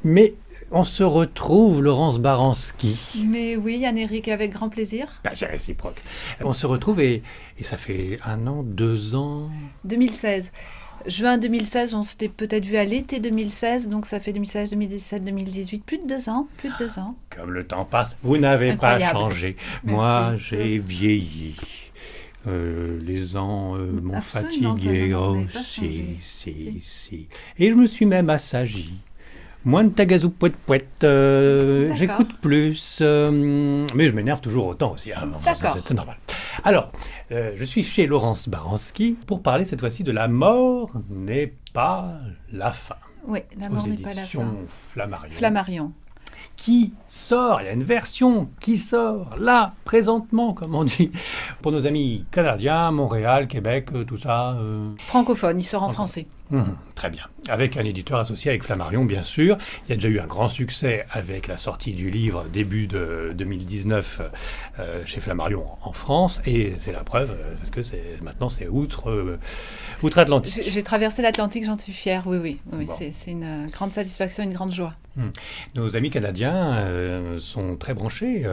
Mais on se retrouve, Laurence Baranski. Mais oui, Yann-Éric, avec grand plaisir. C'est réciproque. On se retrouve et ça fait 1 an, 2 ans. 2016. Juin 2016, on s'était peut-être vu à l'été 2016, donc ça fait 2016, 2017, 2018, plus de 2 ans. Comme le temps passe, vous n'avez Incroyable. pas changé. Merci. Moi, j'ai vieilli. Les ans m'ont Absolument fatigué pas, non, vous n'avez pas aussi. changé. Si. Et je me suis même assagi. Moins de tagazou pouette. J'écoute plus. Mais je m'énerve toujours autant aussi. D'accord. C'est normal. Alors, je suis chez Laurence Baranski pour parler cette fois-ci de La mort n'est pas la fin. Oui, La mort n'est pas la fin. Flammarion. Flammarion. Qui sort, il y a une version qui sort là, présentement, comme on dit, pour nos amis canadiens, Montréal, Québec, tout ça. Francophone, il sort en français. Très bien. Avec un éditeur associé avec Flammarion, bien sûr. Il y a déjà eu un grand succès avec la sortie du livre début de 2019 chez Flammarion en France. Et c'est la preuve, parce que maintenant c'est outre-Atlantique. J'ai traversé l'Atlantique, j'en suis fière, oui. Bon. C'est une grande satisfaction, une grande joie. Nos amis canadiens sont très branchés,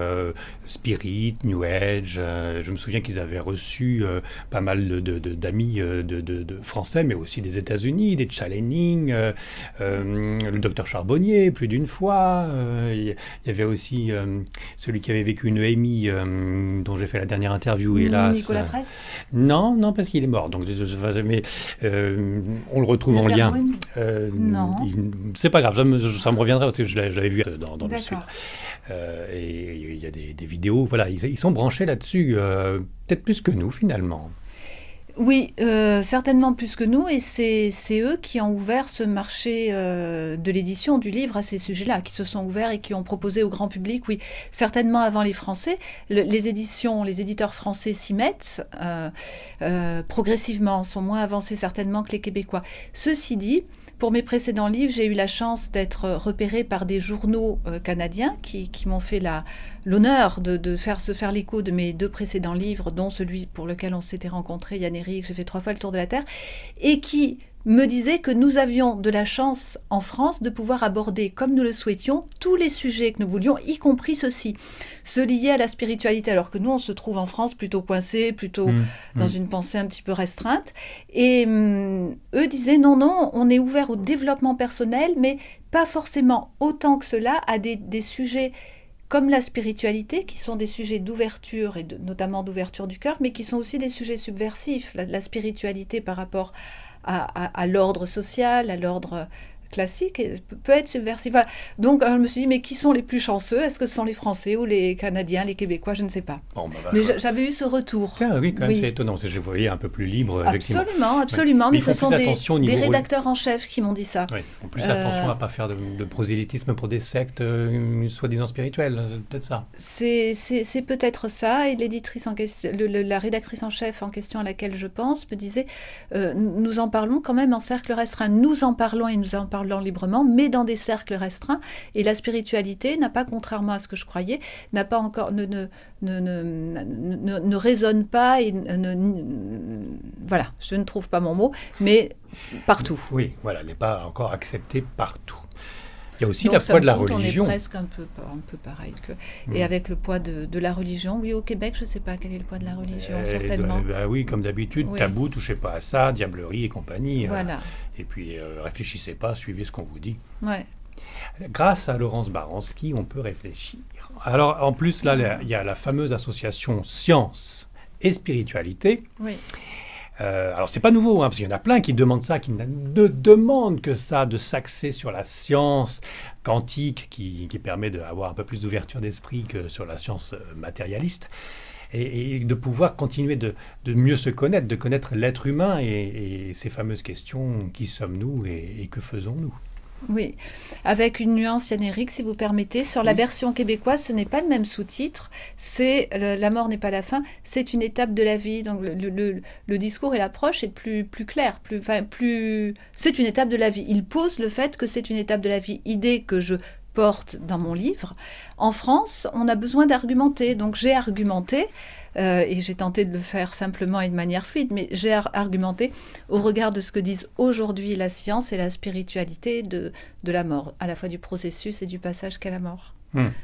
Spirit, New Age. Je me souviens qu'ils avaient reçu pas mal d'amis de français, mais aussi des États-Unis, des Chalening, le docteur Charbonnier, plus d'une fois. Il y avait aussi celui qui avait vécu une EMI, dont j'ai fait la dernière interview, hélas. Nicolas Fraisse. Non, parce qu'il est mort. Donc, mais on le retrouve en lien. Non. C'est pas grave, ça me reviendra parce que je l'avais vu dans le Sud. D'accord. Et il y a des vidéos, voilà, ils sont branchés là-dessus, peut-être plus que nous finalement. Oui, certainement plus que nous, et c'est eux qui ont ouvert ce marché de l'édition du livre à ces sujets-là, qui se sont ouverts et qui ont proposé au grand public, oui, certainement avant les Français. Les éditeurs français s'y mettent progressivement, sont moins avancés certainement que les Québécois. Ceci dit, pour mes précédents livres, j'ai eu la chance d'être repérée par des journaux canadiens qui m'ont fait l'honneur de se faire l'écho de mes 2 précédents livres, dont celui pour lequel on s'était rencontrés, Yann-Éric, j'ai fait 3 fois le tour de la Terre, et qui me disaient que nous avions de la chance en France de pouvoir aborder, comme nous le souhaitions, tous les sujets que nous voulions, y compris ceux-ci, ceux liés à la spiritualité, alors que nous, on se trouve en France plutôt coincés, plutôt dans une pensée un petit peu restreinte. Et eux disaient, non, on est ouvert au développement personnel, mais pas forcément autant que cela à des sujets comme la spiritualité, qui sont des sujets d'ouverture, et notamment d'ouverture du cœur, mais qui sont aussi des sujets subversifs. La spiritualité par rapport à l'ordre social, à l'ordre classique, peut être subversif. Voilà. Donc, je me suis dit, mais qui sont les plus chanceux ? Est-ce que ce sont les Français ou les Canadiens, les Québécois ? Je ne sais pas. Bon, mais j'avais eu ce retour. Tiens, oui, quand même, c'est étonnant. Je vous voyais un peu plus libre, effectivement. Absolument. Mais ce sont des niveau rédacteurs en chef qui m'ont dit ça. Oui, ils font plus attention à ne pas faire de prosélytisme pour des sectes soi-disant spirituelles. C'est peut-être ça. C'est peut-être ça. Et l'éditrice en question, la rédactrice en chef en question à laquelle je pense me disait, nous en parlons quand même en cercle restreint. Nous en parlons et nous en parlons librement, mais dans des cercles restreints. Et la spiritualité n'a pas, contrairement à ce que je croyais, n'a pas encore, ne résonne pas et voilà, je ne trouve pas mon mot, mais partout. Oui, voilà, elle n'est pas encore acceptée partout. Il y a aussi le poids de la religion. On est presque un peu pareil. Et avec le poids de la religion, oui, au Québec, je ne sais pas quel est le poids de la religion, certainement. Oui, comme d'habitude, oui. Tabou, touchez pas à ça, diablerie et compagnie. Voilà. Et puis, réfléchissez pas, suivez ce qu'on vous dit. Ouais. Grâce à Laurence Baranski, on peut réfléchir. Alors, en plus, là, il y a la fameuse association Science et Spiritualité. Oui. Alors, c'est pas nouveau, parce qu'il y en a plein qui demandent ça, qui ne demandent que ça, de s'axer sur la science quantique, qui permet d'avoir un peu plus d'ouverture d'esprit que sur la science matérialiste, et de pouvoir continuer de mieux se connaître, de connaître l'être humain et ces fameuses questions, qui sommes-nous et que faisons-nous ? Oui, avec une nuance, Yann-Éric, si vous permettez. Sur la version québécoise, ce n'est pas le même sous-titre. C'est « La mort n'est pas la fin », c'est une étape de la vie. Donc le discours et l'approche est plus clair. C'est une étape de la vie. Il pose le fait que c'est une étape de la vie. Idée que je porte dans mon livre. En France, on a besoin d'argumenter. Donc j'ai argumenté, et j'ai tenté de le faire simplement et de manière fluide, mais j'ai argumenté au regard de ce que disent aujourd'hui la science et la spiritualité de la mort, à la fois du processus et du passage qu'est la mort.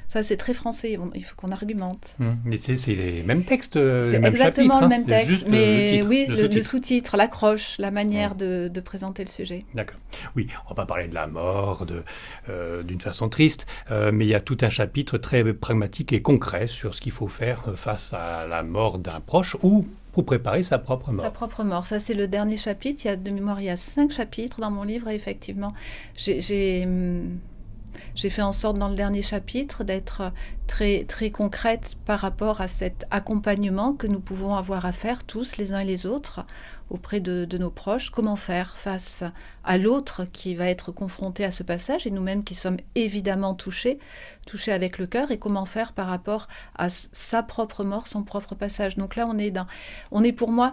Ça, c'est très français, il faut qu'on argumente. Mais c'est les mêmes textes, c'est les mêmes exactement chapitres, le même texte, juste mais le titre, oui, le le sous-titre. sous-titre, l'accroche, la manière de présenter le sujet. D'accord. Oui, on va pas parler de la mort d'une façon triste, mais il y a tout un chapitre très pragmatique et concret sur ce qu'il faut faire face à la mort d'un proche ou pour préparer sa propre mort. Sa propre mort, ça c'est le dernier chapitre. Il y a de mémoire, il y a 5 chapitres dans mon livre et effectivement, j'ai fait en sorte dans le dernier chapitre d'être très, très concrète par rapport à cet accompagnement que nous pouvons avoir à faire tous les uns et les autres auprès de nos proches. Comment faire face à l'autre qui va être confronté à ce passage et nous-mêmes qui sommes évidemment touchés avec le cœur, et comment faire par rapport à sa propre mort, son propre passage. Donc là, on est pour moi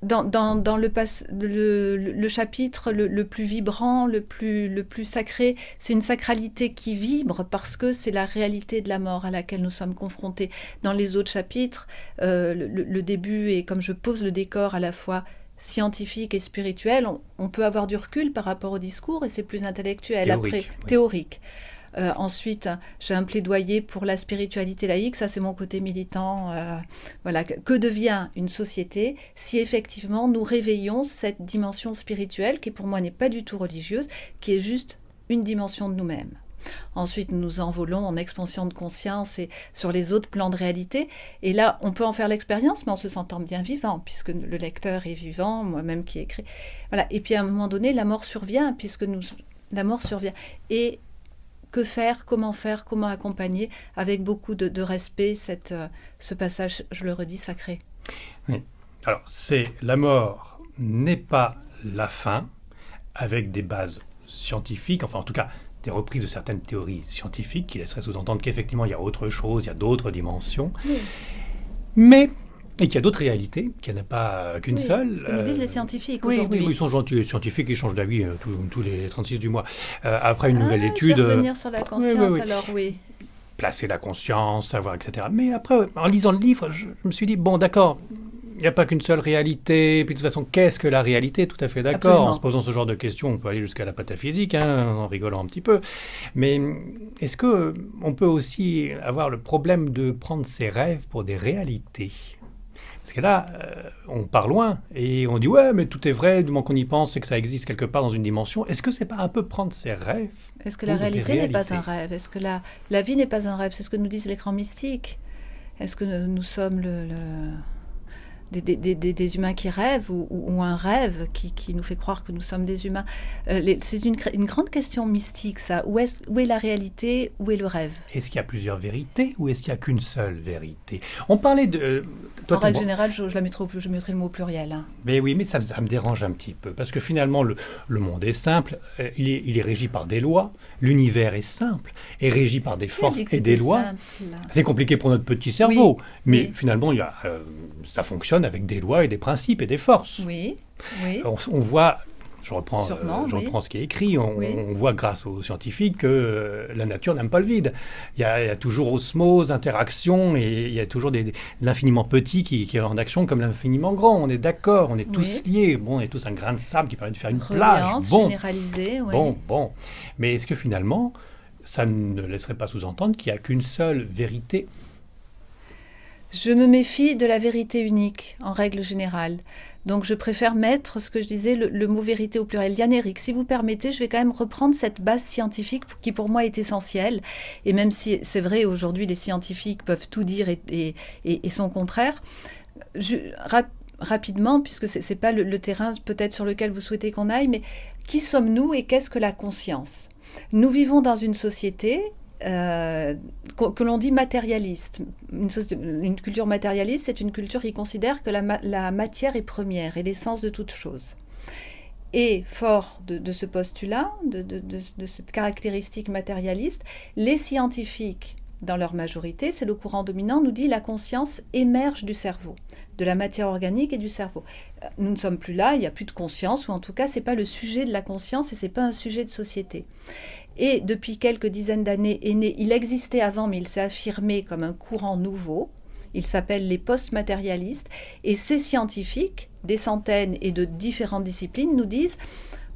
dans le chapitre le plus vibrant, le plus sacré. C'est une sacralité qui vibre parce que c'est la réalité de la mort à laquelle nous sommes confrontés. Dans les autres chapitres, le début, et comme je pose le décor à la fois scientifique et spirituel, on peut avoir du recul par rapport au discours et c'est plus intellectuel. Théorique. Ensuite, j'ai un plaidoyer pour la spiritualité laïque, ça c'est mon côté militant. Voilà. Que devient une société si effectivement nous réveillons cette dimension spirituelle qui pour moi n'est pas du tout religieuse, qui est juste une dimension de nous-mêmes. Ensuite, nous nous envolons en expansion de conscience et sur les autres plans de réalité. Et là, on peut en faire l'expérience, mais en se sentant bien vivant, puisque le lecteur est vivant, moi-même qui ai écrit. Voilà. Et puis à un moment donné, la mort survient, la mort survient. Et que faire, comment accompagner avec beaucoup de respect ce passage, je le redis, sacré. Oui. Alors, la mort n'est pas la fin, avec des bases scientifiques, enfin en tout cas des reprises de certaines théories scientifiques qui laisseraient sous-entendre qu'effectivement il y a autre chose, il y a d'autres dimensions, mais et qu'il y a d'autres réalités, qu'il n'y en a pas qu'une seule. Ce que nous disent les scientifiques aujourd'hui. Oui, ils sont gentils, les scientifiques, ils changent d'avis tous les 36 du mois. Après une nouvelle étude... Je vais revenir sur la conscience, alors oui. Placer la conscience, savoir, etc. Mais après, en lisant le livre, je me suis dit, bon, d'accord, il n'y a pas qu'une seule réalité. Puis de toute façon, qu'est-ce que la réalité ? Tout à fait d'accord. Absolument. En se posant ce genre de questions, on peut aller jusqu'à la pataphysique, en rigolant un petit peu. Mais est-ce qu'on peut aussi avoir le problème de prendre ses rêves pour des réalités ? Parce que là, on part loin et on dit « ouais, mais tout est vrai, du moment qu'on y pense, c'est que ça existe quelque part dans une dimension ». Est-ce que c'est pas un peu prendre ses rêves ? Est-ce que la réalité n'est pas un rêve ? Est-ce que la vie n'est pas un rêve ? C'est ce que nous disent les grands mystiques. Est-ce que nous sommes des humains qui rêvent ou un rêve qui nous fait croire que nous sommes des humains. C'est une grande question mystique, ça. Où est la réalité ? Où est le rêve ? Est-ce qu'il y a plusieurs vérités ou est-ce qu'il n'y a qu'une seule vérité ? On parlait de... En règle générale, je mettrai le mot au pluriel. Hein. Mais oui, mais ça me dérange un petit peu. Parce que finalement, le monde est simple. Il est régi par des lois. L'univers est simple. Est régi par des forces et des lois. Simple. C'est compliqué pour notre petit cerveau. Oui, mais finalement, ça fonctionne avec des lois et des principes et des forces. Oui. On voit... Je reprends ce qui est écrit. On voit grâce aux scientifiques que la nature n'aime pas le vide. Il y a toujours osmose, interaction, et il y a toujours l'infiniment petit qui est en action comme l'infiniment grand. On est d'accord, on est tous liés. Bon, on est tous un grain de sable qui permet de faire une plage. Généralisée. Oui. Bon. Mais est-ce que finalement, ça ne laisserait pas sous-entendre qu'il n'y a qu'une seule vérité ? Je me méfie de la vérité unique, en règle générale. Donc je préfère mettre, ce que je disais, le mot vérité au pluriel. Yann-Éric, si vous permettez, je vais quand même reprendre cette base scientifique qui pour moi est essentielle. Et même si c'est vrai, aujourd'hui, les scientifiques peuvent tout dire et son contraire, rapidement, puisque ce n'est pas le terrain peut-être sur lequel vous souhaitez qu'on aille, mais qui sommes-nous et qu'est-ce que la conscience ? Nous vivons dans une société... que l'on dit matérialiste. Une culture matérialiste, c'est une culture qui considère que la matière est première et l'essence de toute chose. Et fort de ce postulat, de cette caractéristique matérialiste, les scientifiques dans leur majorité, c'est le courant dominant, nous dit la conscience émerge du cerveau, de la matière organique et du cerveau. Nous ne sommes plus là, il n'y a plus de conscience, ou en tout cas, ce n'est pas le sujet de la conscience et ce n'est pas un sujet de société. Et depuis quelques dizaines d'années est né, il existait avant, mais il s'est affirmé comme un courant nouveau. Il s'appelle les post-matérialistes. Et ces scientifiques, des centaines et de différentes disciplines, nous disent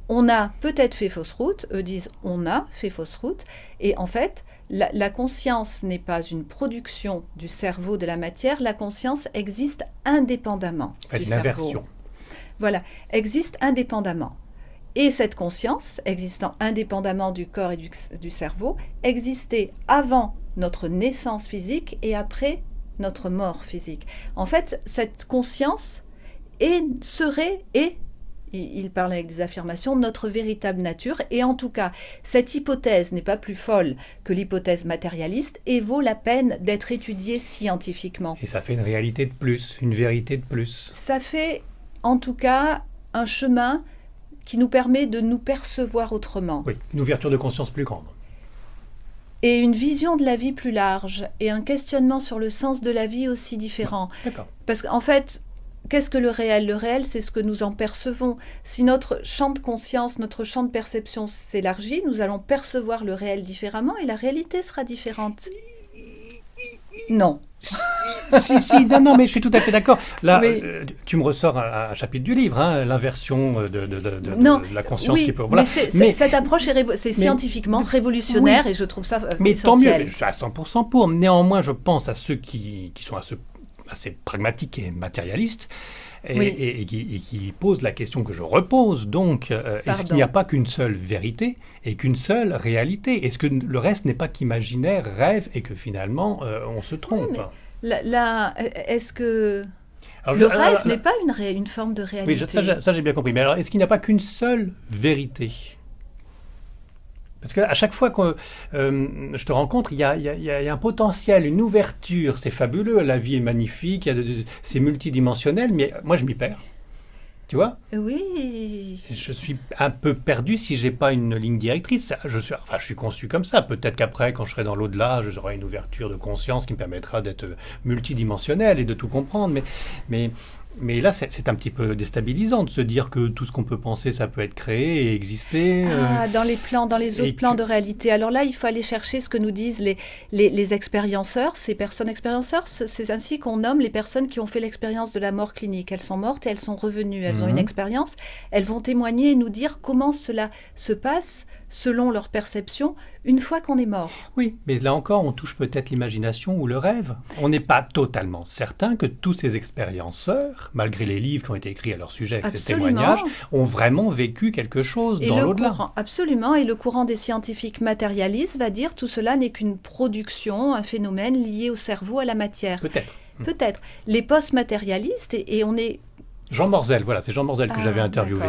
on a peut-être fait fausse route. Eux disent on a fait fausse route. Et en fait, la conscience n'est pas une production du cerveau de la matière. La conscience existe indépendamment du cerveau. Voilà, existe indépendamment. Et cette conscience, existant indépendamment du corps et du cerveau, existait avant notre naissance physique et après notre mort physique. En fait, cette conscience serait, il parle avec des affirmations, notre véritable nature. Et en tout cas, cette hypothèse n'est pas plus folle que l'hypothèse matérialiste et vaut la peine d'être étudiée scientifiquement. Et ça fait une réalité de plus, une vérité de plus. Ça fait, en tout cas, un chemin qui nous permet de nous percevoir autrement. Oui, une ouverture de conscience plus grande. Et une vision de la vie plus large, et un questionnement sur le sens de la vie aussi différent. D'accord. Parce qu'en fait, qu'est-ce que le réel ? Le réel, c'est ce que nous en percevons. Si notre champ de conscience, notre champ de perception s'élargit, nous allons percevoir le réel différemment, et la réalité sera différente. Non. Non, mais je suis tout à fait d'accord. Là, oui. Tu me ressors un chapitre du livre, l'inversion de la conscience oui, qui peut... Voilà. Mais cette approche c'est scientifiquement révolutionnaire, oui. Et je trouve ça mais essentiel. Tant mieux, je suis à 100% pour. Néanmoins, je pense à ceux qui sont assez pragmatiques et matérialistes, et qui posent la question que je repose. Donc, est-ce qu'il n'y a pas qu'une seule vérité et qu'une seule réalité ? Est-ce que le reste n'est pas qu'imaginaire, rêve, et que finalement, on se trompe ? Est-ce que le rêve n'est pas une forme de réalité ? Oui, ça j'ai bien compris. Mais alors, est-ce qu'il n'y a pas qu'une seule vérité ? Parce qu'à chaque fois que je te rencontre, il y a un potentiel, une ouverture. C'est fabuleux, la vie est magnifique, c'est multidimensionnel, mais moi je m'y perds. Tu vois ? Oui. Je suis un peu perdu si j'ai pas une ligne directrice. Je suis conçu comme ça. Peut-être qu'après, quand je serai dans l'au-delà, j'aurai une ouverture de conscience qui me permettra d'être multidimensionnel et de tout comprendre. Mais là, c'est un petit peu déstabilisant de se dire que tout ce qu'on peut penser, ça peut être créé et exister. Dans les autres plans de réalité. Alors là, il faut aller chercher ce que nous disent les expérienceurs, ces personnes expérienceurs. C'est ainsi qu'on nomme les personnes qui ont fait l'expérience de la mort clinique. Elles sont mortes et elles sont revenues. Elles ont une expérience. Elles vont témoigner et nous dire comment cela se passe selon leur perception une fois qu'on est mort. Oui, mais là encore, on touche peut-être l'imagination ou le rêve. On n'est pas totalement certain que tous ces expérienceurs, malgré les livres qui ont été écrits à leur sujet avec ces témoignages, ont vraiment vécu quelque chose dans l'au-delà. Absolument, et le courant des scientifiques matérialistes va dire tout cela n'est qu'une production, un phénomène lié au cerveau, à la matière. Peut-être. Les post-matérialistes, et on est... Jean Morzel, voilà, c'est Jean Morzel que j'avais interviewé,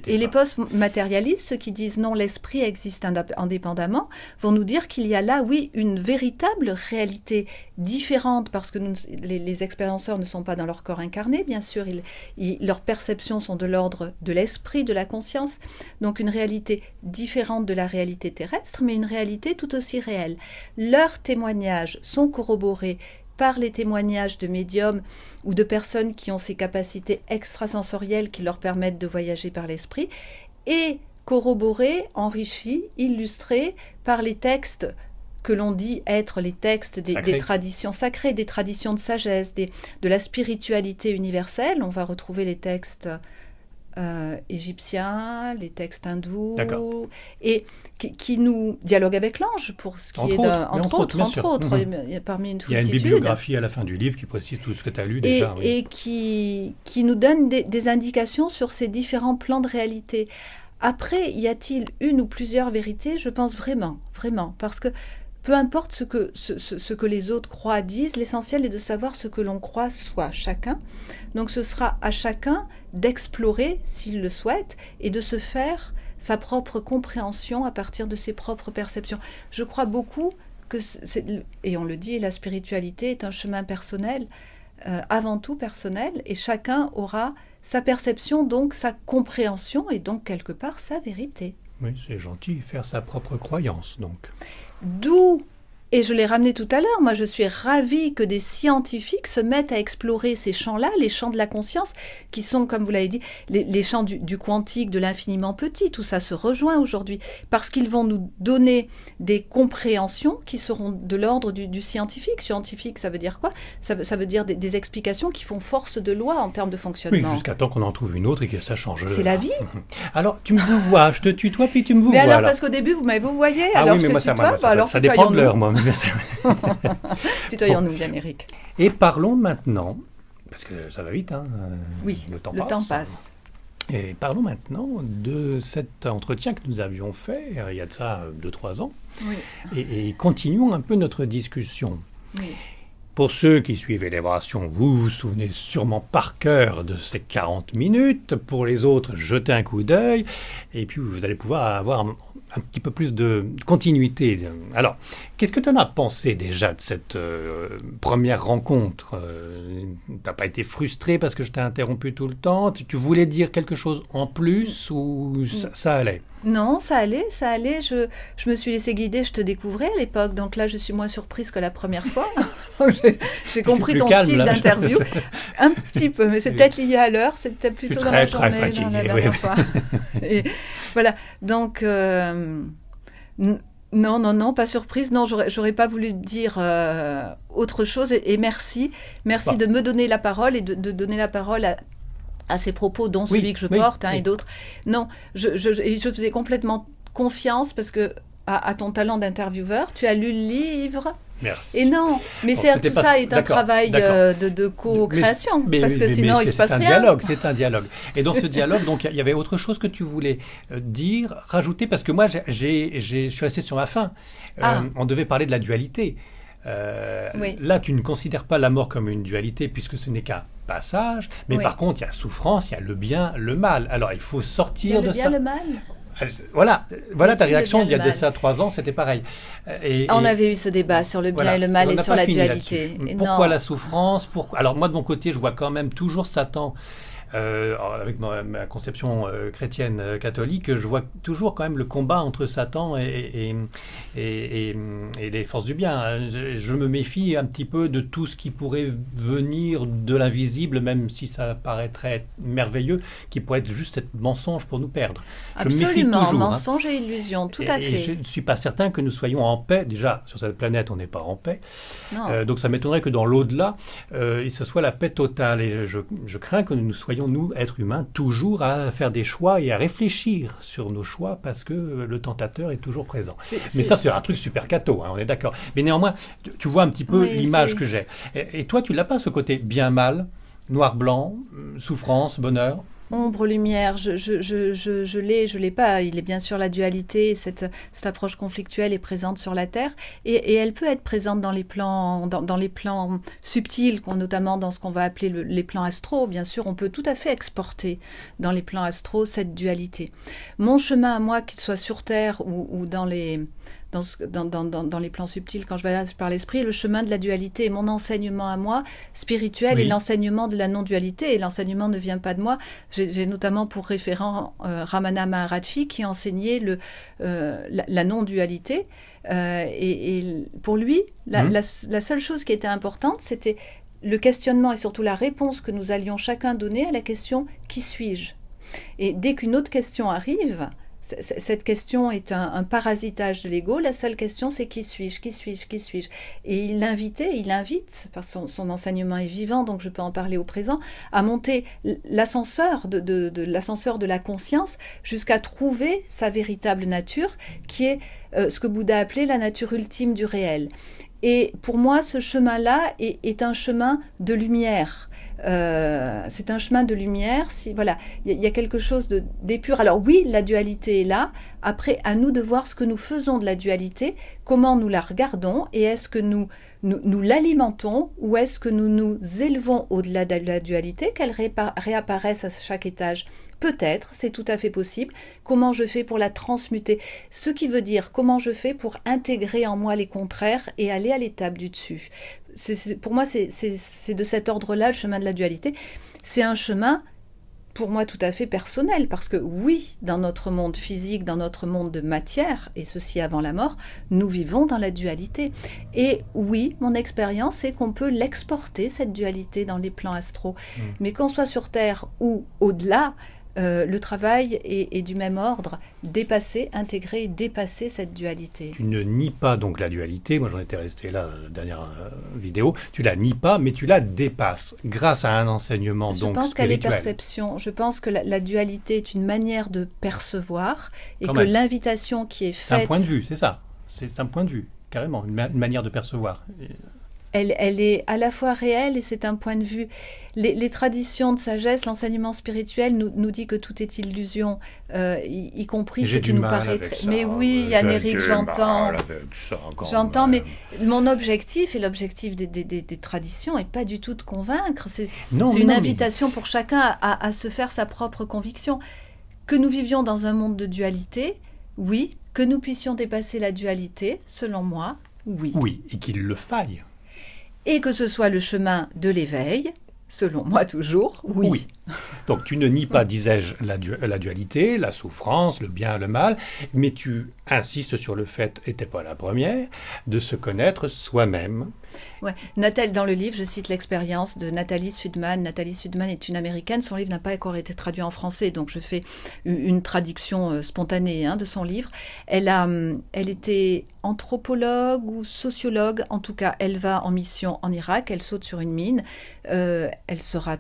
et les post-matérialistes, ceux qui disent non, l'esprit existe indépendamment, vont nous dire qu'il y a là, oui, une véritable réalité différente, parce que les expérienceurs ne sont pas dans leur corps incarné, bien sûr, leurs perceptions sont de l'ordre de l'esprit, de la conscience, donc une réalité différente de la réalité terrestre, mais une réalité tout aussi réelle. Leurs témoignages sont corroborés par les témoignages de médiums ou de personnes qui ont ces capacités extrasensorielles qui leur permettent de voyager par l'esprit, et corroborés, enrichis, illustrés par les textes que l'on dit être les textes des traditions sacrées, des traditions de sagesse, de la spiritualité universelle. On va retrouver les textes égyptiens, les textes hindous, et qui nous dialoguent avec l'ange, pour ce qui entre autres, parmi une foultitude. Il y a une bibliographie à la fin du livre qui précise tout ce que tu as lu déjà. Et qui nous donne des indications sur ces différents plans de réalité. Après, y a-t-il une ou plusieurs vérités ? Je pense vraiment, parce que peu importe ce que les autres croient, disent, l'essentiel est de savoir ce que l'on croit soi, chacun. Donc ce sera à chacun d'explorer, s'il le souhaite, et de se faire sa propre compréhension à partir de ses propres perceptions. Je crois beaucoup que, et on le dit, la spiritualité est un chemin personnel, avant tout personnel, et chacun aura sa perception, donc sa compréhension, et donc quelque part sa vérité. Oui, c'est gentil, faire sa propre croyance, donc. D'où Et je l'ai ramené tout à l'heure, moi je suis ravie que des scientifiques se mettent à explorer ces champs-là, les champs de la conscience, qui sont, comme vous l'avez dit, les champs du quantique, de l'infiniment petit, tout ça se rejoint aujourd'hui, parce qu'ils vont nous donner des compréhensions qui seront de l'ordre du scientifique. Scientifique, ça veut dire quoi ? Ça veut dire des explications qui font force de loi en termes de fonctionnement. Oui, jusqu'à temps qu'on en trouve une autre et que ça change. C'est la vie. Alors, tu me vouvoies, je te tutoie, puis tu me vouvoies. Mais alors, là. parce qu'au début, vous m'avez vouvoyé, Ah alors oui, je mais te moi, tutoie, alors ça dépend de l'heure, moi. Tutoyons-nous bien, Éric. Et parlons maintenant, parce que ça va vite, hein, oui, le temps passe. Et parlons maintenant de cet entretien que nous avions fait il y a de ça 2-3 ans. Oui. Et continuons un peu notre discussion. Oui. Pour ceux qui suivent Élévation, vous vous souvenez sûrement par cœur de ces 40 minutes. Pour les autres, jetez un coup d'œil. Et puis, vous allez pouvoir avoir un petit peu plus de continuité. Alors, qu'est-ce que tu en as pensé déjà de cette première rencontre ? Tu n'as pas été frustré parce que je t'ai interrompu tout le temps ? Tu voulais dire quelque chose en plus ou ça allait ? Non, ça allait. Je me suis laissée guider, je te découvrais à l'époque, donc là je suis moins surprise que la première fois. J'ai compris ton style d'interview. Un petit peu, mais c'est peut-être lié à l'heure, c'est peut-être plutôt dans la journée, très fatiguée, dans la dernière fois. Et voilà, donc non, pas surprise. Non, j'aurais pas voulu dire autre chose et merci de me donner la parole et de donner la parole à ces propos, dont celui que je porte et d'autres. Non, je faisais complètement confiance parce que à ton talent d'intervieweur, tu as lu le livre. Merci. Et non, mais tout ça est un travail de co-création, parce que sinon il ne se passe rien. C'est un dialogue. Et dans ce dialogue, donc il y avait autre chose que tu voulais dire, rajouter, parce que moi je suis resté sur ma faim. On devait parler de la dualité. Là, tu ne considères pas la mort comme une dualité puisque ce n'est qu'un passage, mais par contre, il y a souffrance, il y a le bien, le mal. Alors, il faut sortir de ça. Il y a le bien, le mal. Voilà ta réaction il y a de ça 3 ans, c'était pareil. On avait eu ce débat sur le bien et le mal et sur la dualité. Pourquoi la souffrance ? Alors moi, de mon côté, je vois quand même toujours Satan. Avec ma conception chrétienne catholique, je vois toujours quand même le combat entre Satan et les forces du bien. Je me méfie un petit peu de tout ce qui pourrait venir de l'invisible, même si ça paraîtrait merveilleux, qui pourrait être juste être mensonge pour nous perdre. Absolument, mensonge et illusion, tout à fait. Et je ne suis pas certain que nous soyons en paix. Déjà, sur cette planète, on n'est pas en paix. Donc ça m'étonnerait que dans l'au-delà, ce soit la paix totale. Et je crains que nous soyons, nous, êtres humains, toujours à faire des choix et à réfléchir sur nos choix parce que le tentateur est toujours présent. Mais ça, c'est un truc super catho, on est d'accord. Mais néanmoins, tu vois un petit peu l'image que j'ai. Et toi, tu n'as pas ce côté bien-mal, noir-blanc, souffrance, bonheur ? Ombre, lumière, je l'ai pas. Il est bien sûr la dualité, cette approche conflictuelle est présente sur la Terre et elle peut être présente dans les plans, dans les plans subtils, notamment dans ce qu'on va appeler les plans astraux. Bien sûr, on peut tout à fait exporter dans les plans astraux cette dualité. Mon chemin à moi, qu'il soit sur Terre ou dans les plans subtils, quand je voyage par l'esprit, le chemin de la dualité. Mon enseignement à moi, spirituel, et l'enseignement de la non-dualité. Et l'enseignement ne vient pas de moi. J'ai notamment pour référent Ramana Maharaji qui enseignait la non-dualité. Et pour lui, la seule chose qui était importante, c'était le questionnement et surtout la réponse que nous allions chacun donner à la question « Qui suis-je » Et dès qu'une autre question arrive, cette question est un parasitage de l'ego. La seule question, c'est qui suis-je, qui suis-je, qui suis-je. Et il invite, parce que son enseignement est vivant, donc je peux en parler au présent, à monter l'ascenseur l'ascenseur de la conscience jusqu'à trouver sa véritable nature, qui est ce que Bouddha appelait la nature ultime du réel. Et pour moi, ce chemin-là est un chemin de lumière. C'est un chemin de lumière. Il y a quelque chose d'épur. Alors oui, la dualité est là. Après, à nous de voir ce que nous faisons de la dualité, comment nous la regardons, et est-ce que nous l'alimentons ou est-ce que nous nous élevons au-delà de la dualité, qu'elle réapparaisse à chaque étage. Peut-être, c'est tout à fait possible. Comment je fais pour la transmuter ? Ce qui veut dire comment je fais pour intégrer en moi les contraires et aller à l'étape du dessus. Pour moi, c'est de cet ordre-là, le chemin de la dualité. C'est un chemin pour moi tout à fait personnel, parce que oui, dans notre monde physique, dans notre monde de matière, et ceci avant la mort, nous vivons dans la dualité. Et oui, mon expérience, c'est qu'on peut l'exporter, cette dualité, dans les plans astraux. Mais qu'on soit sur Terre ou au-delà, le travail est du même ordre, intégrer, dépasser cette dualité. Tu ne nies pas donc la dualité, moi j'en étais resté là, dernière vidéo, tu la nies pas, mais tu la dépasses, grâce à un enseignement donc spirituel. Je pense qu'elle est perception, je pense que la dualité est une manière de percevoir, et que l'invitation qui est faite... C'est un point de vue, c'est ça, c'est un point de vue, carrément, une manière de percevoir. Elle est à la fois réelle et c'est un point de vue. Les traditions de sagesse, l'enseignement spirituel nous dit que tout est illusion, y compris ce qui nous paraît très... Mais oui, Yann Eric, j'entends. J'entends, mais mon objectif et l'objectif des traditions n'est pas du tout de convaincre. C'est une invitation pour chacun à se faire sa propre conviction. Que nous vivions dans un monde de dualité, oui. Que nous puissions dépasser la dualité, selon moi, oui. Oui, et qu'il le faille. Et que ce soit le chemin de l'éveil, selon moi toujours, oui. Donc tu ne nies pas, disais-je, la dualité, la souffrance, le bien, le mal, mais tu insistes sur le fait, et t'es pas la première, de se connaître soi-même. Ouais. Dans le livre, je cite l'expérience de Nathalie Sudman. Nathalie Sudman est une Américaine. Son livre n'a pas encore été traduit en français, donc je fais une traduction spontanée de son livre. Elle était anthropologue ou sociologue. En tout cas, elle va en mission en Irak. Elle saute sur une mine. Elle sera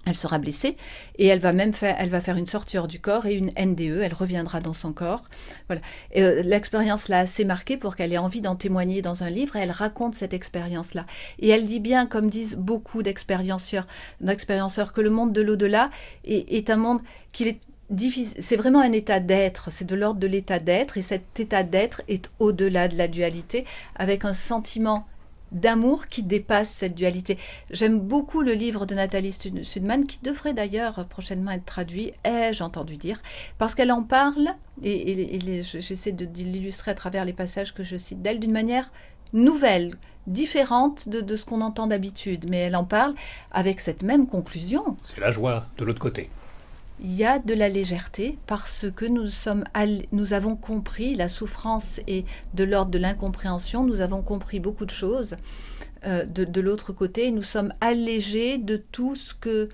elle sera blessée et elle va faire une sortie hors du corps et une NDE, elle reviendra dans son corps. Voilà. L'expérience l'a assez marquée pour qu'elle ait envie d'en témoigner dans un livre et elle raconte cette expérience-là. Et elle dit bien, comme disent beaucoup d'expérienceurs, que le monde de l'au-delà est un monde qu'il est difficile. C'est vraiment un état d'être, c'est de l'ordre de l'état d'être et cet état d'être est au-delà de la dualité avec un sentiment d'amour qui dépasse cette dualité. J'aime beaucoup le livre de Nathalie Sudman, qui devrait d'ailleurs prochainement être traduit, ai-je entendu dire, parce qu'elle en parle, et j'essaie de l'illustrer à travers les passages que je cite d'elle, d'une manière nouvelle, différente de ce qu'on entend d'habitude, mais elle en parle avec cette même conclusion. C'est la joie de l'autre côté. Il y a de la légèreté parce que nous avons compris la souffrance et de l'ordre de l'incompréhension. Nous avons compris beaucoup de choses de l'autre côté. Et nous sommes allégés de tout ce que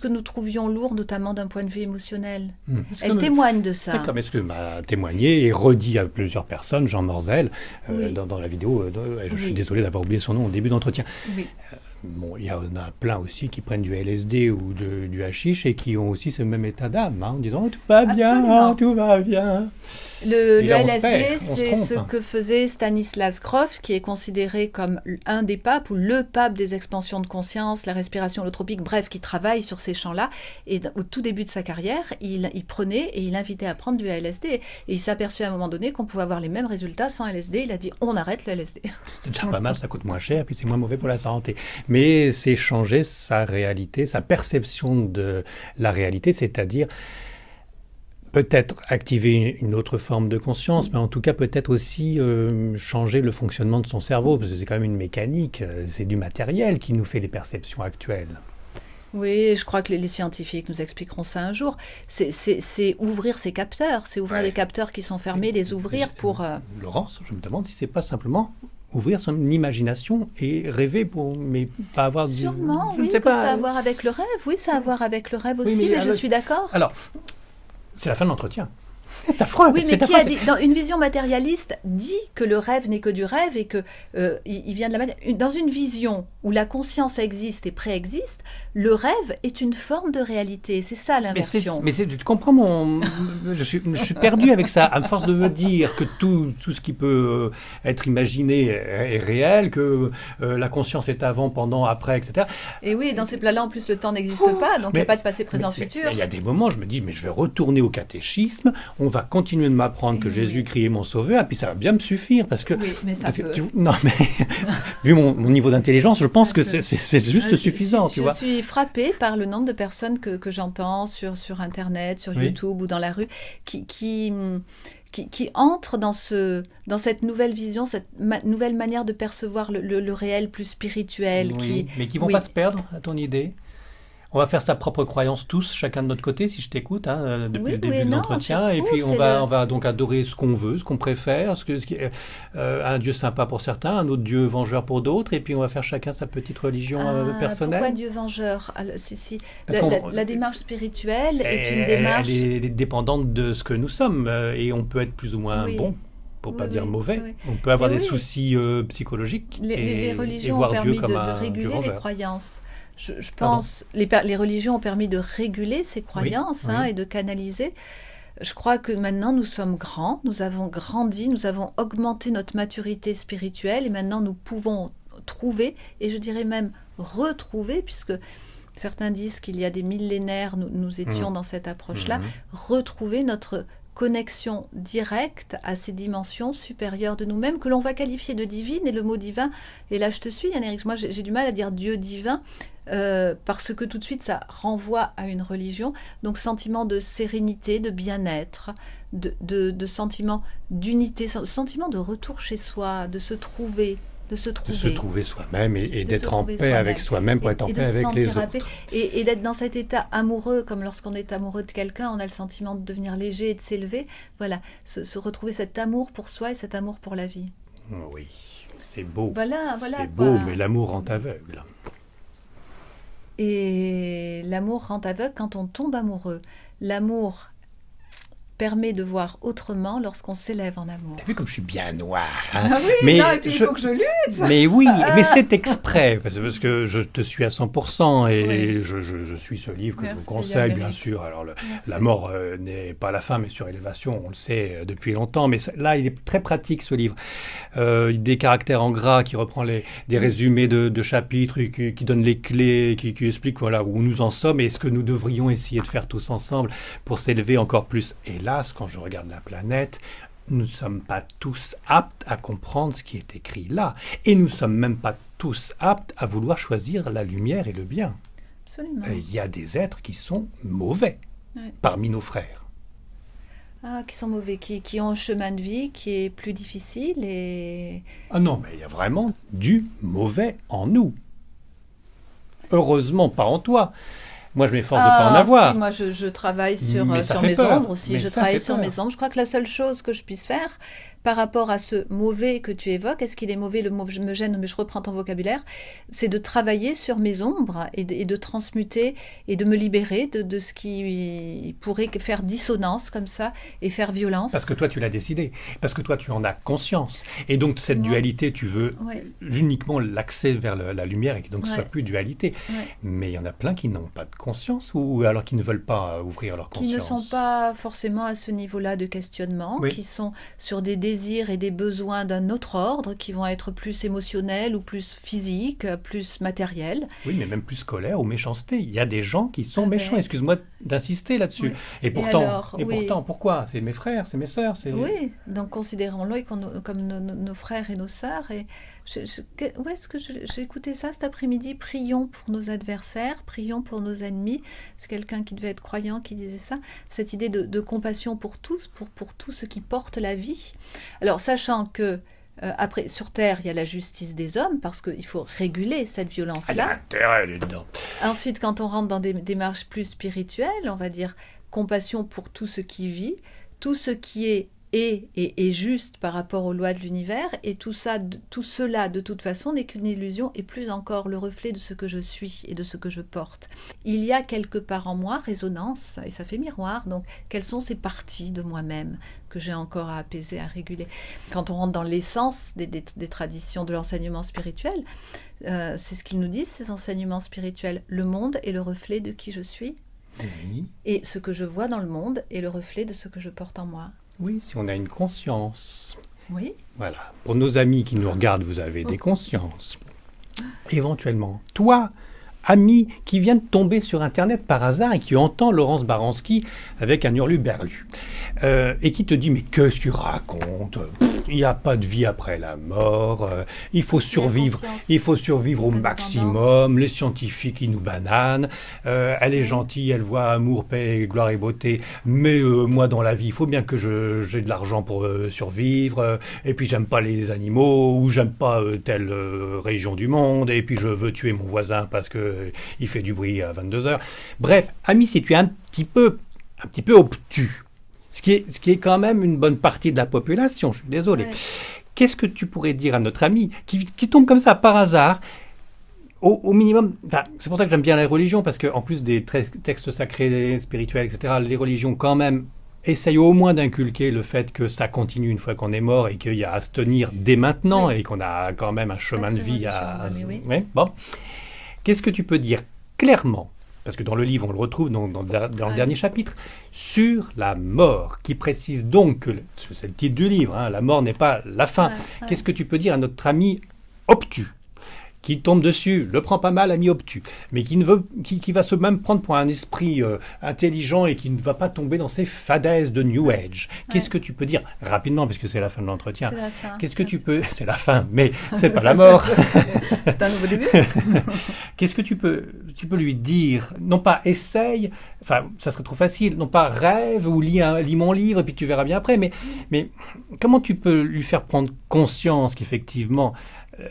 nous trouvions lourd, notamment d'un point de vue émotionnel. Elle témoigne de ça. Comme est-ce que m'a témoigné et redit à plusieurs personnes, Jean Morzel, dans la vidéo, je suis désolé d'avoir oublié son nom au début d'entretien. Oui. Bon, il y en a plein aussi qui prennent du LSD ou du hashish et qui ont aussi ce même état d'âme, en disant tout va bien, tout va bien. Le LSD, c'est ce que faisait Stanislas Grof, qui est considéré comme un des papes ou le pape des expansions de conscience, la respiration holotropique, bref, qui travaille sur ces champs-là. Et au tout début de sa carrière, il prenait et il invitait à prendre du LSD. Et il s'est aperçu à un moment donné qu'on pouvait avoir les mêmes résultats sans LSD. Il a dit on arrête le LSD. C'est déjà pas mal, ça coûte moins cher, puis c'est moins mauvais pour la santé. Mais c'est changer sa réalité, sa perception de la réalité, c'est-à-dire peut-être activer une autre forme de conscience, mais en tout cas peut-être aussi changer le fonctionnement de son cerveau, parce que c'est quand même une mécanique, c'est du matériel qui nous fait les perceptions actuelles. Oui, je crois que les scientifiques nous expliqueront ça un jour. C'est ouvrir ces capteurs, c'est ouvrir les capteurs qui sont fermés, les ouvrir pour... Laurence, je me demande si c'est pas simplement ouvrir son imagination et rêver, mais pas avoir Sûrement, oui, ça a à voir avec le rêve. Oui, ça a à voir avec le rêve aussi, mais je suis d'accord. Alors, c'est la fin de l'entretien. C'est affreux. Oui, mais qui a dit, dans une vision matérialiste, dit que le rêve n'est que du rêve et que il vient de la matière. Dans une vision où la conscience existe et préexiste, le rêve est une forme de réalité. C'est ça l'inversion. Mais tu comprends je suis perdu avec ça. À force de me dire que tout ce qui peut être imaginé est réel, que la conscience est avant, pendant, après, etc. Et oui, dans ces plans-là, en plus, le temps n'existe pas, donc il n'y a pas de passé, présent, futur. Il y a des moments, je me dis, mais je vais retourner au catéchisme. On va continuer de m'apprendre que Jésus-Christ est mon sauveur, et puis ça va bien me suffire, parce que... Oui, mais ça peut... non, mais vu mon niveau d'intelligence, je pense que c'est juste suffisant, tu vois. Je suis frappée par le nombre de personnes que j'entends sur Internet, sur YouTube ou dans la rue, qui entrent dans cette nouvelle vision, cette nouvelle manière de percevoir le réel plus spirituel. Oui, mais qui ne vont pas se perdre, à ton idée. On va faire sa propre croyance tous, chacun de notre côté, si je t'écoute, depuis le début de non, l'entretien. Et surtout, puis c'est on va donc adorer ce qu'on veut, ce qu'on préfère, un Dieu sympa pour certains, un autre Dieu vengeur pour d'autres. Et puis on va faire chacun sa petite religion personnelle. Pourquoi Dieu vengeur? Alors, si. Parce La démarche spirituelle est une elle démarche... est dépendante de ce que nous sommes. Et on peut être plus ou moins Oui. bon, pour pas Oui, dire oui, mauvais. oui. On peut avoir Mais des oui. soucis psychologiques Les et religions ont voir permis Dieu comme de un Dieu réguler les vengeur. croyances. Je Pardon. pense, les religions ont permis de réguler ces croyances oui. et de canaliser. Je crois que maintenant nous sommes grands, nous avons grandi, nous avons augmenté notre maturité spirituelle et maintenant nous pouvons trouver, et je dirais même retrouver, puisque certains disent qu'il y a des millénaires, nous étions dans cette approche-là, retrouver notre connexion directe à ces dimensions supérieures de nous-mêmes que l'on va qualifier de divines, et le mot divin, et là je te suis Yann-Éric, moi j'ai du mal à dire Dieu divin, parce que tout de suite ça renvoie à une religion, donc sentiment de sérénité, de bien-être, de sentiment d'unité, sentiment de retour chez soi, de se trouver. De se trouver soi-même et de d'être se en trouver paix avec soi-même pour être en et paix de se avec les sentir à autres. paix. Et d'être dans cet état amoureux, comme lorsqu'on est amoureux de quelqu'un, on a le sentiment de devenir léger et de s'élever. Voilà, se retrouver cet amour pour soi et cet amour pour la vie. Oui, c'est beau. Voilà, c'est beau, mais l'amour rend aveugle. Et l'amour rend aveugle quand on tombe amoureux. L'amour permet de voir autrement lorsqu'on s'élève en amour. T'as vu comme je suis bien noir, Ah oui, mais non, et puis il faut que je lutte. Mais oui, mais c'est exprès, parce que je te suis à 100% et je suis ce livre que Merci, je vous conseille, bien Yann-Éric. sûr. Alors, la mort n'est pas la fin, mais surélévation, on le sait depuis longtemps. Mais là, il est très pratique, ce livre. Des caractères en gras qui reprend des résumés de chapitres, qui donnent les clés, qui expliquent voilà, où nous en sommes et ce que nous devrions essayer de faire tous ensemble pour s'élever encore plus. Hélas, quand je regarde la planète, nous ne sommes pas tous aptes à comprendre ce qui est écrit là. Et nous ne sommes même pas tous aptes à vouloir choisir la lumière et le bien. Absolument. Il y a des êtres qui sont mauvais parmi nos frères. Qui sont mauvais, qui ont un chemin de vie qui est plus difficile et... Ah non, mais il y a vraiment du mauvais en nous. Heureusement, pas en toi. Moi, je m'efforce de ne pas en avoir. Si, moi, je travaille sur ça fait mes peur. ombres aussi. Mais Je ça travaille fait sur peur. mes ombres. Je crois que la seule chose que je puisse faire par rapport à ce mauvais que tu évoques, est-ce qu'il est mauvais, le mot me gêne, mais je reprends ton vocabulaire, c'est de travailler sur mes ombres et de transmuter et de me libérer de ce qui pourrait faire dissonance comme ça et faire violence. Parce que toi, tu l'as décidé. Parce que toi, tu en as conscience. Et donc, cette dualité, tu veux uniquement l'accès vers la lumière et que donc ce soit plus dualité. Mais il y en a plein qui n'ont pas de conscience ou alors qui ne veulent pas ouvrir leur conscience. Qui ne sont pas forcément à ce niveau-là de questionnement, qui sont sur des désirs et des besoins d'un autre ordre, qui vont être plus émotionnels ou plus physiques, plus matériels. Oui, mais même plus colère ou méchanceté. Il y a des gens qui sont méchants. Excuse-moi d'insister là-dessus. Et pourtant, pourquoi ? C'est mes frères, c'est mes sœurs. Oui, donc considérons-les comme nos frères et nos sœurs. Et où est-ce que j'ai écouté ça cet après-midi ? Prions pour nos adversaires, prions pour nos ennemis. C'est quelqu'un qui devait être croyant qui disait ça. Cette idée de compassion pour tous, pour tous ceux qui portent la vie. Alors, sachant que après, sur Terre, il y a la justice des hommes, parce qu'il faut réguler cette violence-là. Ensuite, quand on rentre dans des démarches plus spirituelles, on va dire compassion pour tout ce qui vit, tout ce qui est juste par rapport aux lois de l'univers, et tout cela, de toute façon, n'est qu'une illusion, et plus encore le reflet de ce que je suis et de ce que je porte. Il y a quelque part en moi résonance, et ça fait miroir, donc quelles sont ces parties de moi-même que j'ai encore à apaiser, à réguler. Quand on rentre dans l'essence des traditions de l'enseignement spirituel, c'est ce qu'ils nous disent, ces enseignements spirituels. Le monde est le reflet de qui je suis, et ce que je vois dans le monde est le reflet de ce que je porte en moi. Oui, si on a une conscience. Oui. Voilà. Pour nos amis qui nous regardent, vous avez des consciences. Éventuellement, toi, ami qui vient de tomber sur Internet par hasard et qui entend Laurence Baranski avec un hurluberlu, et qui te dit « Mais qu'est-ce que tu racontes ? Il n'y a pas de vie après la mort, il faut survivre au maximum, les scientifiques ils nous bananent, elle est gentille, elle voit amour, paix, gloire et beauté, mais moi dans la vie il faut bien que j'ai de l'argent pour survivre, et puis j'aime pas les animaux, ou j'aime pas telle région du monde, et puis je veux tuer mon voisin parce que il fait du bruit à 22 heures. Bref, ami, si tu es un petit peu obtus, ce qui est quand même une bonne partie de la population, je suis désolé. Ouais. Qu'est-ce que tu pourrais dire à notre ami qui tombe comme ça par hasard, au minimum, c'est pour ça que j'aime bien les religions, parce qu'en plus des textes sacrés, spirituels, etc., les religions quand même essayent au moins d'inculquer le fait que ça continue une fois qu'on est mort et qu'il y a à se tenir dès maintenant, oui. Et qu'on a quand même un chemin de vie à... Oui. Ouais, bon. Qu'est-ce que tu peux dire clairement, parce que dans le livre, on le retrouve dans le dernier chapitre, sur la mort, qui précise donc que, c'est le titre du livre, hein, la mort n'est pas la fin. Ouais. Qu'est-ce que tu peux dire à notre ami obtus, qui tombe dessus, le prend pas mal, ami obtus, mais qui va se même prendre pour un esprit intelligent et qui ne va pas tomber dans ces fadaises de New Age. Qu'est-ce que tu peux dire rapidement, parce que c'est la fin de l'entretien. C'est la fin. Qu'est-ce que tu peux... C'est la fin, mais c'est pas la mort. C'est un nouveau début. Qu'est-ce que tu peux lui dire? Non pas essaye, enfin ça serait trop facile, non pas rêve ou lis mon livre et puis tu verras bien après, mais comment tu peux lui faire prendre conscience qu'effectivement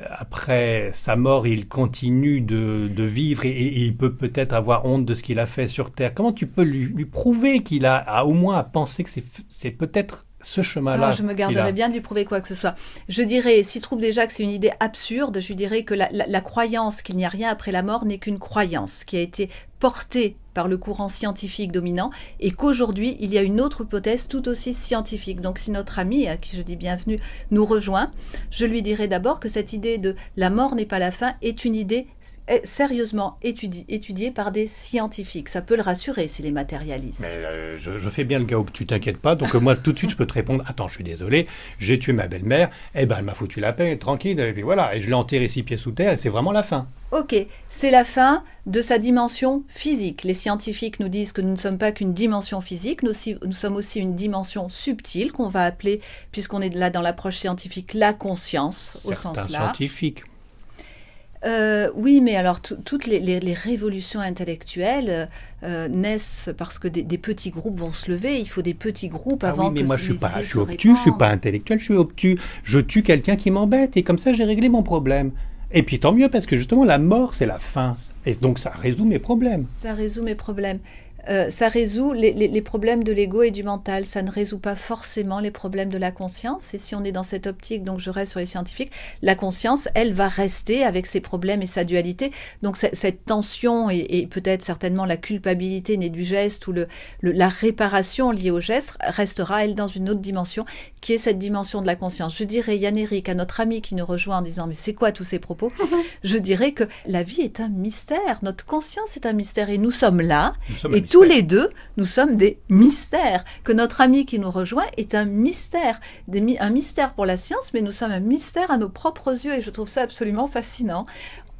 après sa mort, il continue de vivre et il peut peut-être avoir honte de ce qu'il a fait sur Terre. Comment tu peux lui prouver qu'il a au moins à penser que c'est peut-être ce chemin-là? Je me garderais bien de lui prouver quoi que ce soit. Je dirais, s'il trouve déjà que c'est une idée absurde, je lui dirais que la croyance qu'il n'y a rien après la mort n'est qu'une croyance qui a été portée par le courant scientifique dominant et qu'aujourd'hui, il y a une autre hypothèse tout aussi scientifique. Donc, si notre ami, à qui je dis bienvenue, nous rejoint, je lui dirai d'abord que cette idée de la mort n'est pas la fin est une idée sérieusement étudiée par des scientifiques. Ça peut le rassurer s'il est matérialiste. Mais je fais bien le gars obtus, t'inquiète pas. Donc, moi, tout de suite, je peux te répondre, attends, je suis désolé, j'ai tué ma belle-mère, elle m'a foutu la paix, tranquille, et puis voilà, et je l'ai enterré 6 pieds sous terre, et c'est vraiment la fin. Ok, c'est la fin de sa dimension physique. Les scientifiques nous disent que nous ne sommes pas qu'une dimension physique, nous sommes aussi une dimension subtile qu'on va appeler, puisqu'on est là dans l'approche scientifique, la conscience, au sens large. Certains scientifiques. Oui, mais alors toutes les révolutions intellectuelles naissent parce que des petits groupes vont se lever. Il faut des petits groupes avant que... Mais moi, je suis obtus, je suis pas intellectuel, je suis obtus. Je tue quelqu'un qui m'embête et comme ça, j'ai réglé mon problème. Et puis tant mieux, parce que justement, la mort, c'est la fin. Et donc, ça résout mes problèmes. Ça résout mes problèmes. Ça résout les problèmes de l'ego et du mental. Ça ne résout pas forcément les problèmes de la conscience. Et si on est dans cette optique, donc je reste sur les scientifiques, la conscience, elle va rester avec ses problèmes et sa dualité. Donc cette tension et peut-être certainement la culpabilité née du geste ou la réparation liée au geste restera, elle, dans une autre dimension, qui est cette dimension de la conscience. Je dirais, Yann-Éric, à notre ami qui nous rejoint en disant « Mais c'est quoi tous ces propos ?» Je dirais que la vie est un mystère. Notre conscience est un mystère. Et nous sommes là. Et tous les deux, nous sommes des mystères. Que notre ami qui nous rejoint est un mystère. Un mystère pour la science, mais nous sommes un mystère à nos propres yeux. Et je trouve ça absolument fascinant.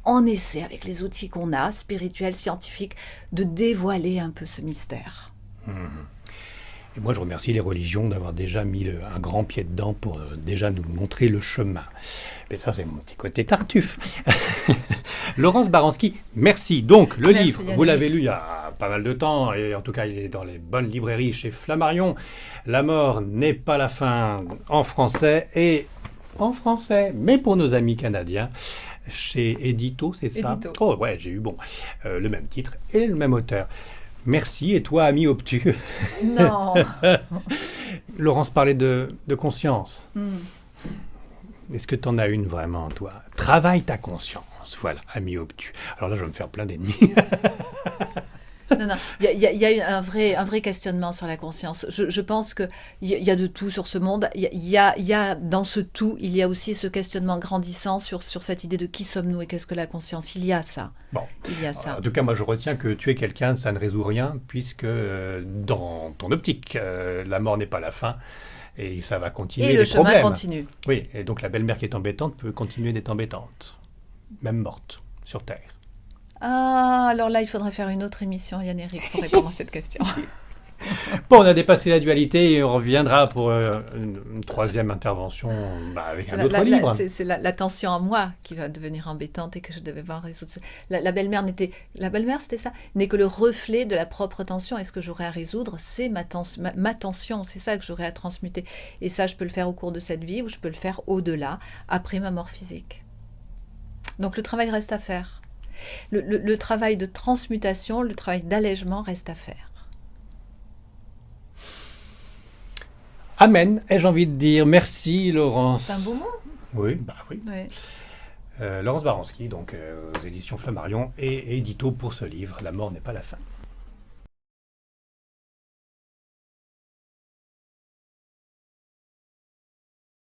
On essaie, avec les outils qu'on a, spirituels, scientifiques, de dévoiler un peu ce mystère. Et moi, je remercie les religions d'avoir déjà mis un grand pied dedans pour déjà nous montrer le chemin. Mais ça, c'est mon petit côté tartuffe. Laurence Baranski, merci. Donc, le livre, vous l'avez lu il y a pas mal de temps, et en tout cas, il est dans les bonnes librairies chez Flammarion. La mort n'est pas la fin, en français, mais pour nos amis canadiens, chez Édito, c'est ça? Édito. Oh ouais, j'ai eu le même titre et le même auteur. Merci, et toi, ami obtus? Non. Laurence parlait de conscience. Est-ce que tu en as une vraiment, toi? Travaille ta conscience, voilà, ami obtus. Alors là, je vais me faire plein d'ennemis. Non, il y a un vrai questionnement sur la conscience. Je pense qu'il y a de tout sur ce monde. Il y a dans ce tout, il y a aussi ce questionnement grandissant sur cette idée de qui sommes-nous et qu'est-ce que la conscience. Il y a ça. Bon. Il y a ça. En tout cas, moi, je retiens que tuer quelqu'un, ça ne résout rien, puisque dans ton optique, la mort n'est pas la fin. Et ça va continuer. Et le chemin continue. Oui, et donc la belle-mère qui est embêtante peut continuer d'être embêtante, même morte, sur Terre. Ah, alors là, il faudrait faire une autre émission, Yann-Éric, pour répondre à cette question. Bon, on a dépassé la dualité et on reviendra pour une troisième intervention avec un autre livre. C'est la tension en moi qui va devenir embêtante et que je devais voir résoudre. La belle-mère, c'était ça, n'est que le reflet de la propre tension. Et ce que j'aurais à résoudre, c'est ma tension. C'est ça que j'aurais à transmuter. Et ça, je peux le faire au cours de cette vie ou je peux le faire au-delà, après ma mort physique. Donc le travail reste à faire. Le travail de transmutation, le travail d'allègement reste à faire. Amen, ai-je envie de dire. Merci, Laurence. C'est un beau mot. Oui, bah oui. Ouais. Laurence Baranski, donc aux éditions Flammarion, et édito pour ce livre, La mort n'est pas la fin.